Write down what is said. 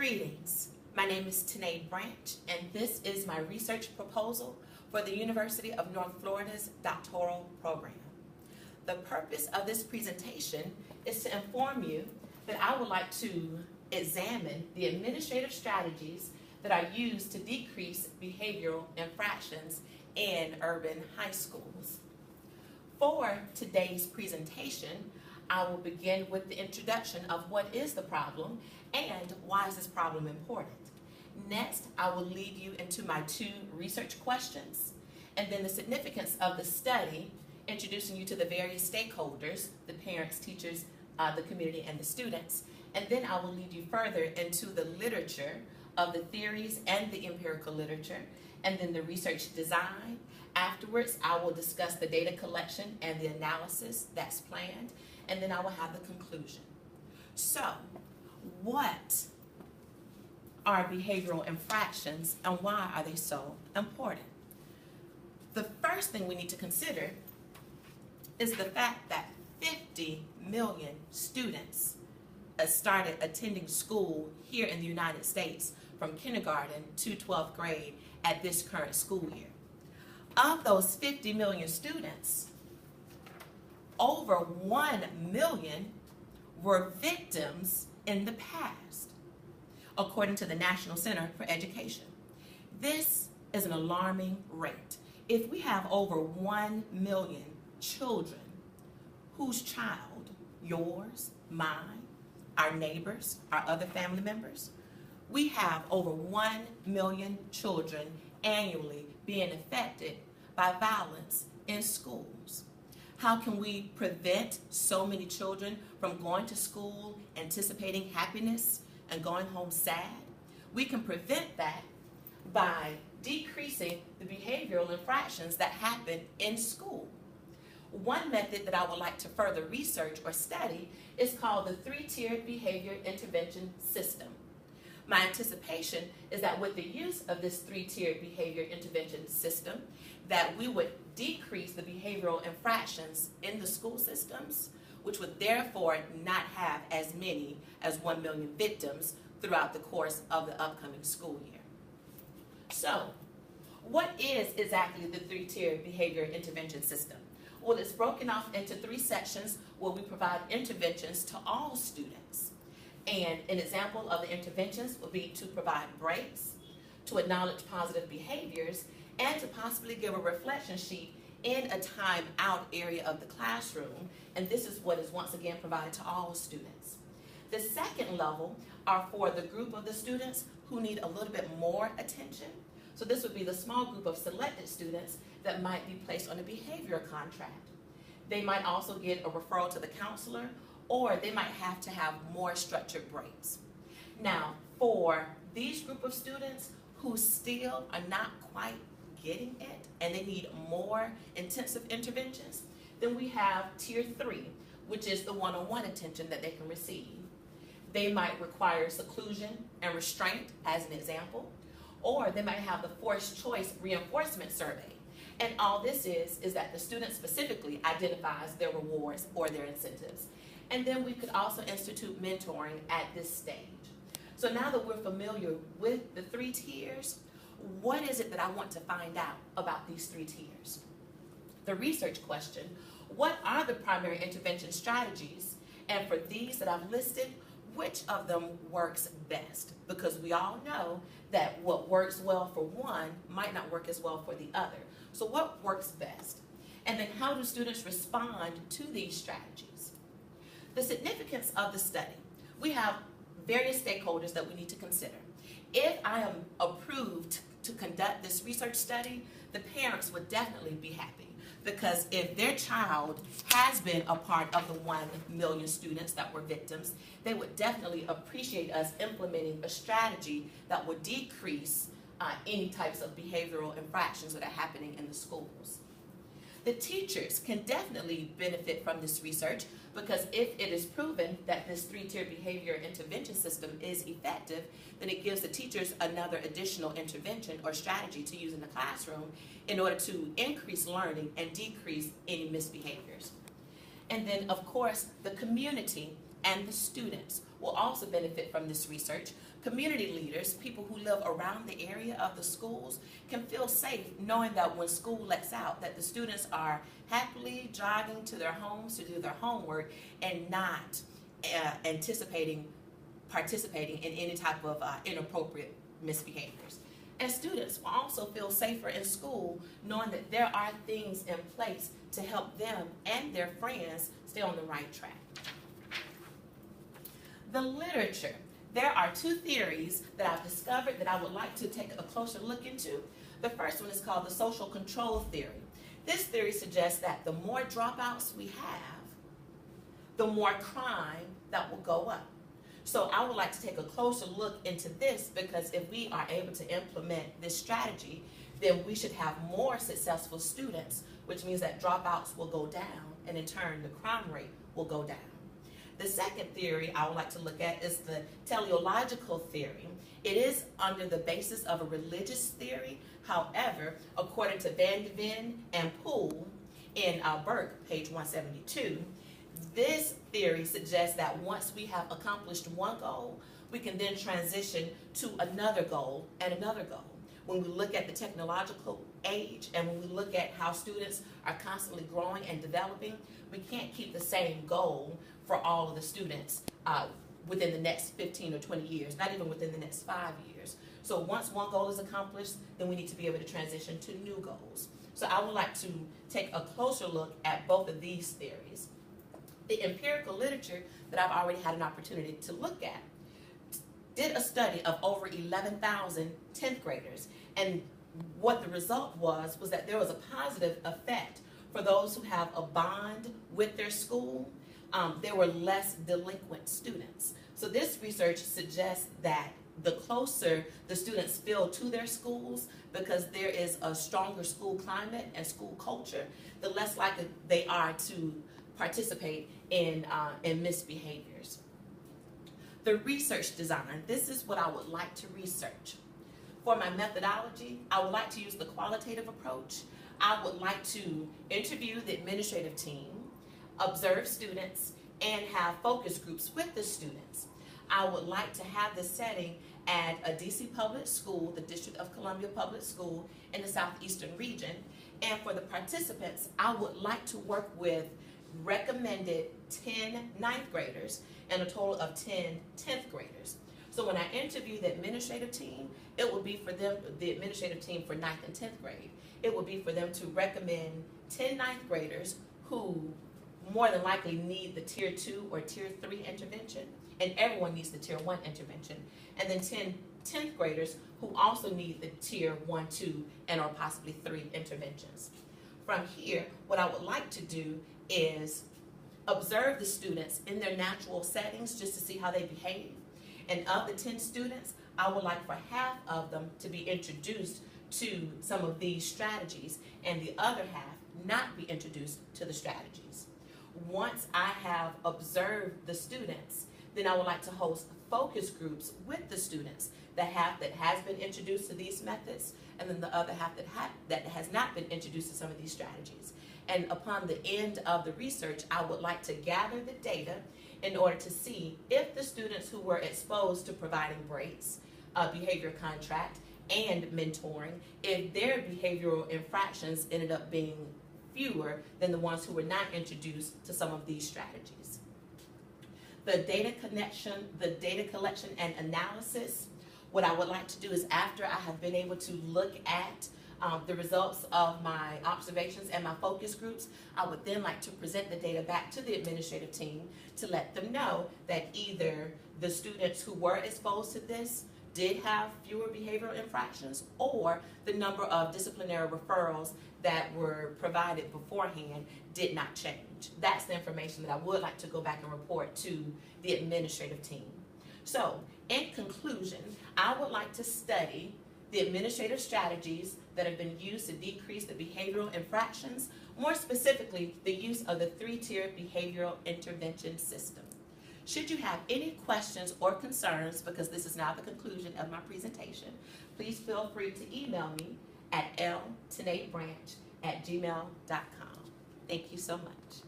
Greetings. My name is Tenae Branch, and this is my research proposal for the University of North Florida's doctoral program. The purpose of this presentation is to inform you that I would like to examine the administrative strategies that are used to decrease behavioral infractions in urban high schools. For today's presentation, I will begin with the introduction of what is the problem and why is this problem important. Next, I will lead you into my two research questions, and then the significance of the study, introducing you to the various stakeholders, the parents, teachers, the community, and the students. And then I will lead you further into the literature of the theories and the empirical literature, and then the research design. Afterwards, I will discuss the data collection and the analysis that's planned, and then I will have the conclusion. So, what are behavioral infractions and why are they so important? The first thing we need to consider is the fact that 50 million students started attending school here in the United States from kindergarten to 12th grade at this current school year. Of those 50 million students, over 1 million were victims in the past, according to the National Center for Education. This is an alarming rate. If we have over 1 million children whose child, yours, mine, our neighbors, our other family members, we have over 1 million children annually being affected by violence in schools. How can we prevent so many children from going to school anticipating happiness and going home sad? We can prevent that by decreasing the behavioral infractions that happen in school. One method that I would like to further research or study is called the three-tiered behavior intervention system. My anticipation is that with the use of this three-tiered behavior intervention system, that we would decrease the behavioral infractions in the school systems, which would therefore not have as many as 1 million victims throughout the course of the upcoming school year. So, what is exactly the three-tiered behavior intervention system? Well, it's broken off into 3 sections where we provide interventions to all students. And an example of the interventions would be to provide breaks, to acknowledge positive behaviors, and to possibly give a reflection sheet in a time-out area of the classroom. And this is what is once again provided to all students. The second level are for the group of the students who need a little bit more attention. So this would be the small group of selected students that might be placed on a behavior contract. They might also get a referral to the counselor, or they might have to have more structured breaks. Now, for these group of students who still are not quite getting it and they need more intensive interventions, then we have tier 3, which is the one-on-one attention that they can receive. They might require seclusion and restraint as an example, or they might have the forced choice reinforcement survey. And all this is that the student specifically identifies their rewards or their incentives. And then we could also institute mentoring at this stage. So now that we're familiar with the 3 tiers, what is it that I want to find out about these 3 tiers? The research question, what are the primary intervention strategies? And for these that I've listed, which of them works best? Because we all know that what works well for one might not work as well for the other. So what works best? And then how do students respond to these strategies? The significance of the study. We have various stakeholders that we need to consider. If I am approved to conduct this research study, the parents would definitely be happy, because if their child has been a part of the 1 million students that were victims, they would definitely appreciate us implementing a strategy that would decrease any types of behavioral infractions that are happening in the schools. The teachers can definitely benefit from this research, because if it is proven that this 3-tier behavior intervention system is effective, then it gives the teachers another additional intervention or strategy to use in the classroom in order to increase learning and decrease any misbehaviors. And then, of course, the community and the students will also benefit from this research, Community leaders, people who live around the area of the schools, can feel safe knowing that when school lets out, that the students are happily jogging to their homes to do their homework and not participating in any type of inappropriate misbehaviors. And students will also feel safer in school knowing that there are things in place to help them and their friends stay on the right track. The literature. There are two theories that I've discovered that I would like to take a closer look into. The first one is called the social control theory. This theory suggests that the more dropouts we have, the more crime that will go up. So I would like to take a closer look into this, because if we are able to implement this strategy, then we should have more successful students, which means that dropouts will go down, and in turn the crime rate will go down. The second theory I would like to look at is the teleological theory. It is under the basis of a religious theory. However, according to Van de Ven and Poole in Burke, page 172, this theory suggests that once we have accomplished one goal, we can then transition to another goal and another goal. When we look at the technological age and when we look at how students are constantly growing and developing, we can't keep the same goal for all of the students within the next 15 or 20 years, not even within the next 5 years. So once one goal is accomplished, then we need to be able to transition to new goals. So I would like to take a closer look at both of these theories. The empirical literature that I've already had an opportunity to look at did a study of over 11,000 10th graders, and what the result was that there was a positive effect for those who have a bond with their school. There were less delinquent students. So this research suggests that the closer the students feel to their schools, because there is a stronger school climate and school culture, the less likely they are to participate in misbehaviors. The research design, this is what I would like to research. For my methodology, I would like to use the qualitative approach. I would like to interview the administrative team, observe students, and have focus groups with the students. I would like to have the setting at a DC public school, the District of Columbia Public School in the southeastern region. And for the participants, I would like to work with recommended 10 ninth graders and a total of 10 10th graders. So when I interview the administrative team, it will be for them, the administrative team for 9th and 10th grade, it will be for them to recommend 10 ninth graders who more than likely need the tier 2 or tier 3 intervention, and everyone needs the tier 1 intervention, and then 10 10th graders who also need the tier 1, 2, and or possibly 3 interventions. From here, what I would like to do is observe the students in their natural settings just to see how they behave. And of the 10 students, I would like for half of them to be introduced to some of these strategies and the other half not be introduced to the strategies. Once I have observed the students, then I would like to host focus groups with the students, the half that has been introduced to these methods, and then the other half that has not been introduced to some of these strategies. And upon the end of the research, I would like to gather the data in order to see if the students who were exposed to providing breaks, behavior contract, and mentoring, if their behavioral infractions ended up being fewer than the ones who were not introduced to some of these strategies. The data collection and analysis, what I would like to do is, after I have been able to look at the results of my observations and my focus groups, I would then like to present the data back to the administrative team to let them know that either the students who were exposed to this did have fewer behavioral infractions, or the number of disciplinary referrals that were provided beforehand did not change. That's the information that I would like to go back and report to the administrative team. So, in conclusion, I would like to study the administrative strategies that have been used to decrease the behavioral infractions, more specifically, the use of the 3-tier behavioral intervention system. Should you have any questions or concerns, because this is now the conclusion of my presentation, please feel free to email me at ltenaebranch@gmail.com. Thank you so much.